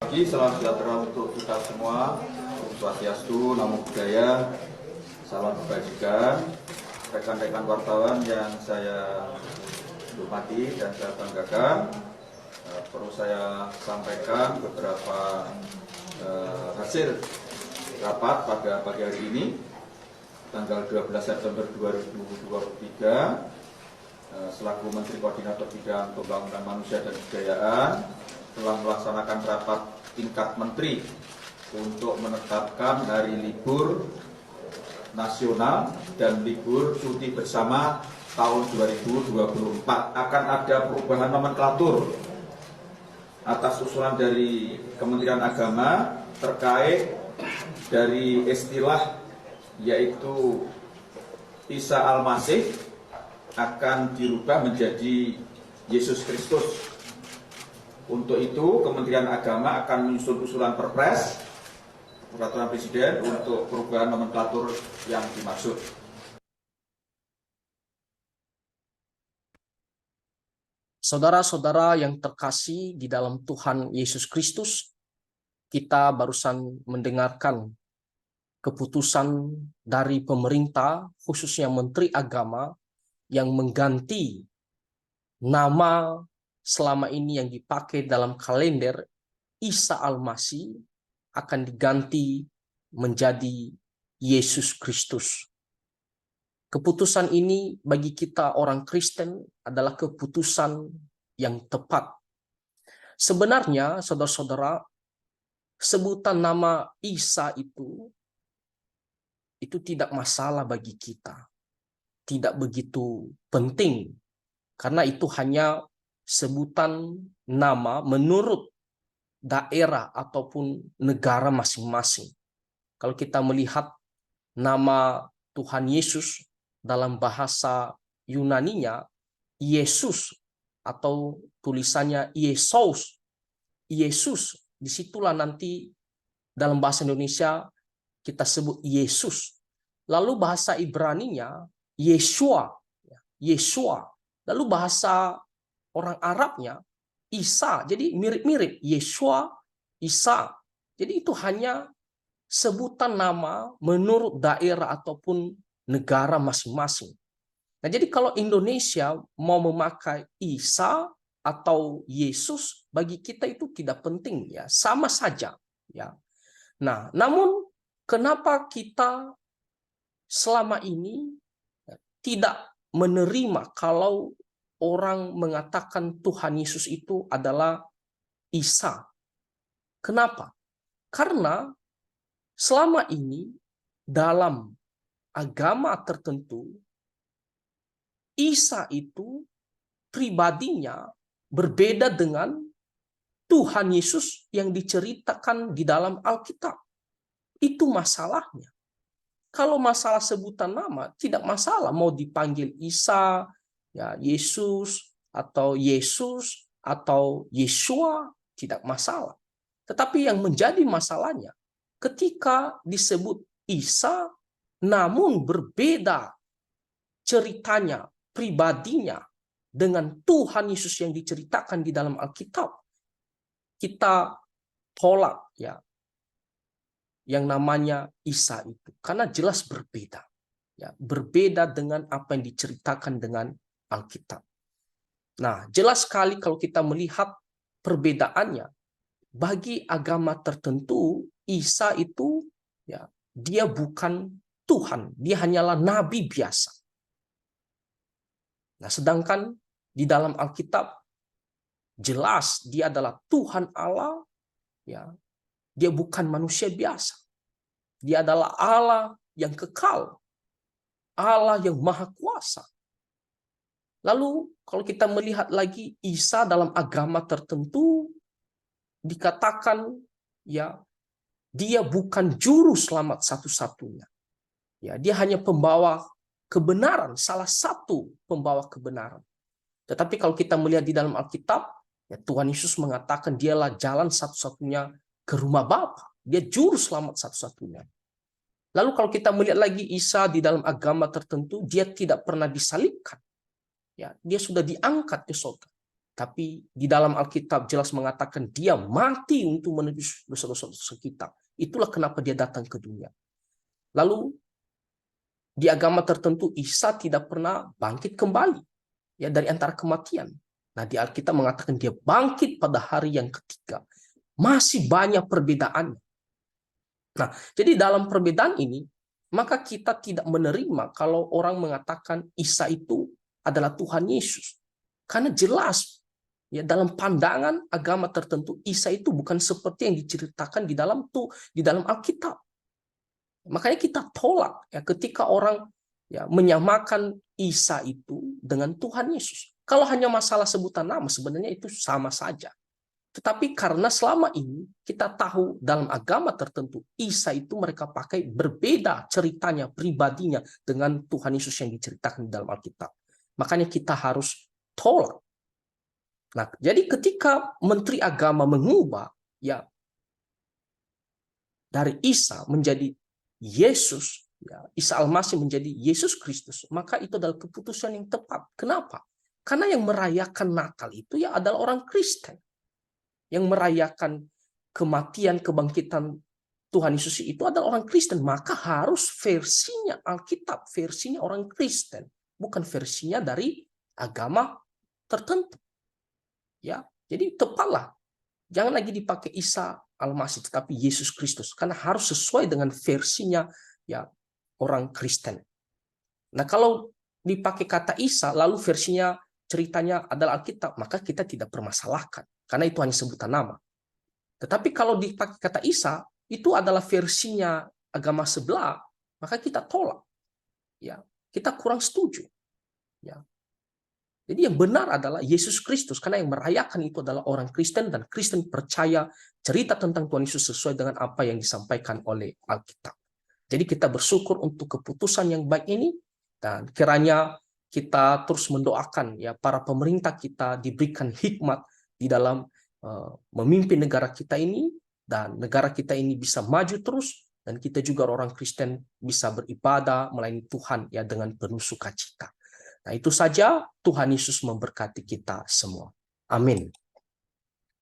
pagi, salam sejahtera untuk kita semua. Om Swastiastu, Namo Buddhaya, salam kebajikan. Rekan-rekan wartawan yang saya hormati dan saya banggakan, perlu saya sampaikan beberapa hasil rapat pada pagi hari ini, tanggal 12 September 2023, selaku Menteri Koordinator Bidang Pembangunan Manusia dan Kebudayaan, telah melaksanakan rapat tingkat menteri untuk menetapkan hari libur nasional dan libur cuti bersama tahun 2024. Akan ada perubahan nomenklatur atas usulan dari Kementerian Agama terkait dari istilah yaitu Isa Al-Masih akan dirubah menjadi Yesus Kristus. Untuk itu, Kementerian Agama akan menyusun usulan Perpres, Peraturan Presiden untuk perubahan nomenklatur yang dimaksud. Saudara-saudara yang terkasih di dalam Tuhan Yesus Kristus, kita barusan mendengarkan keputusan dari pemerintah, khususnya Menteri Agama, yang mengganti nama selama ini yang dipakai dalam kalender Isa Al-Masih akan diganti menjadi Yesus Kristus. Keputusan ini bagi kita orang Kristen adalah keputusan yang tepat. Sebenarnya, saudara-saudara, sebutan nama Isa itu tidak masalah bagi kita. Tidak begitu penting. Karena itu hanya sebutan nama menurut daerah ataupun negara masing-masing. Kalau kita melihat nama Tuhan Yesus dalam bahasa Yunaninya, Yesus atau tulisannya Yesus. Yesus, disitulah nanti dalam bahasa Indonesia kita sebut Yesus. Lalu bahasa Ibraninya Yeshua. Yeshua. Lalu bahasa orang Arabnya Isa. Jadi mirip-mirip Yeshua, Isa. Jadi itu hanya sebutan nama menurut daerah ataupun negara masing-masing. Nah, jadi kalau Indonesia mau memakai Isa atau Yesus, bagi kita itu tidak penting ya, sama saja ya. Nah, namun kenapa kita selama ini tidak menerima kalau orang mengatakan Tuhan Yesus itu adalah Isa? Kenapa? Karena selama ini dalam agama tertentu, Isa itu pribadinya berbeda dengan Tuhan Yesus yang diceritakan di dalam Alkitab. Itu masalahnya. Kalau masalah sebutan nama, tidak masalah mau dipanggil Isa, ya Yesus, atau Yeshua, tidak masalah. Tetapi yang menjadi masalahnya, ketika disebut Isa, namun berbeda ceritanya, pribadinya, dengan Tuhan Yesus yang diceritakan di dalam Alkitab, kita tolak ya yang namanya Isa itu, karena jelas berbeda ya, berbeda dengan apa yang diceritakan dengan Alkitab. Nah, jelas sekali kalau kita melihat perbedaannya. Bagi agama tertentu, Isa itu ya, dia bukan Tuhan, dia hanyalah nabi biasa. Nah, sedangkan di dalam Alkitab jelas dia adalah Tuhan Allah, ya. Dia bukan manusia biasa. Dia adalah Allah yang kekal, Allah yang maha kuasa. Lalu kalau kita melihat lagi Isa dalam agama tertentu dikatakan ya dia bukan juru selamat satu-satunya. Ya, dia hanya pembawa kebenaran, salah satu pembawa kebenaran. Tetapi kalau kita melihat di dalam Alkitab, ya Tuhan Yesus mengatakan dialah jalan satu-satunya ke rumah Bapa. Dia juru selamat satu-satunya. Lalu kalau kita melihat lagi Isa di dalam agama tertentu, dia tidak pernah disalibkan. Ya, dia sudah diangkat ke surga. Tapi di dalam Alkitab jelas mengatakan dia mati untuk menebus dosa-dosa kita. Itulah kenapa dia datang ke dunia. Lalu di agama tertentu Isa tidak pernah bangkit kembali ya dari antara kematian. Nah, di Alkitab mengatakan dia bangkit pada hari yang ketiga. Masih banyak perbedaan. Nah, jadi dalam perbedaan ini maka kita tidak menerima kalau orang mengatakan Isa itu adalah Tuhan Yesus. Karena jelas ya dalam pandangan agama tertentu Isa itu bukan seperti yang diceritakan di dalam Alkitab. Makanya kita tolak ya ketika orang ya menyamakan Isa itu dengan Tuhan Yesus. Kalau hanya masalah sebutan nama sebenarnya itu sama saja. Tetapi karena selama ini kita tahu dalam agama tertentu Isa itu mereka pakai berbeda ceritanya, pribadinya dengan Tuhan Yesus yang diceritakan di dalam Alkitab. Makanya kita harus tolak. Nah, jadi ketika Menteri Agama mengubah ya dari Isa menjadi Yesus, ya, Isa Al-Masih menjadi Yesus Kristus, maka itu adalah keputusan yang tepat. Kenapa? Karena yang merayakan Natal itu ya adalah orang Kristen. Yang merayakan kematian, kebangkitan Tuhan Yesus itu adalah orang Kristen. Maka harus versinya Alkitab, versinya orang Kristen. Bukan versinya dari agama tertentu. Ya, jadi tepatlah. Jangan lagi dipakai Isa Al-Masih, tetapi Yesus Kristus. Karena harus sesuai dengan versinya ya orang Kristen. Nah, kalau dipakai kata Isa, lalu versinya ceritanya adalah Alkitab, maka kita tidak permasalahkan. Karena itu hanya sebutan nama. Tetapi kalau dipakai kata Isa, itu adalah versinya agama sebelah, maka kita tolak. Ya, kita kurang setuju. Ya. Jadi yang benar adalah Yesus Kristus, karena yang merayakan itu adalah orang Kristen, dan Kristen percaya cerita tentang Tuhan Yesus sesuai dengan apa yang disampaikan oleh Alkitab. Jadi kita bersyukur untuk keputusan yang baik ini, dan kiranya kita terus mendoakan ya para pemerintah kita diberikan hikmat di dalam memimpin negara kita ini, dan negara kita ini bisa maju terus, dan kita juga orang Kristen bisa beribadah melayani Tuhan ya dengan penuh sukacita. Nah, itu saja. Tuhan Yesus memberkati kita semua. Amin.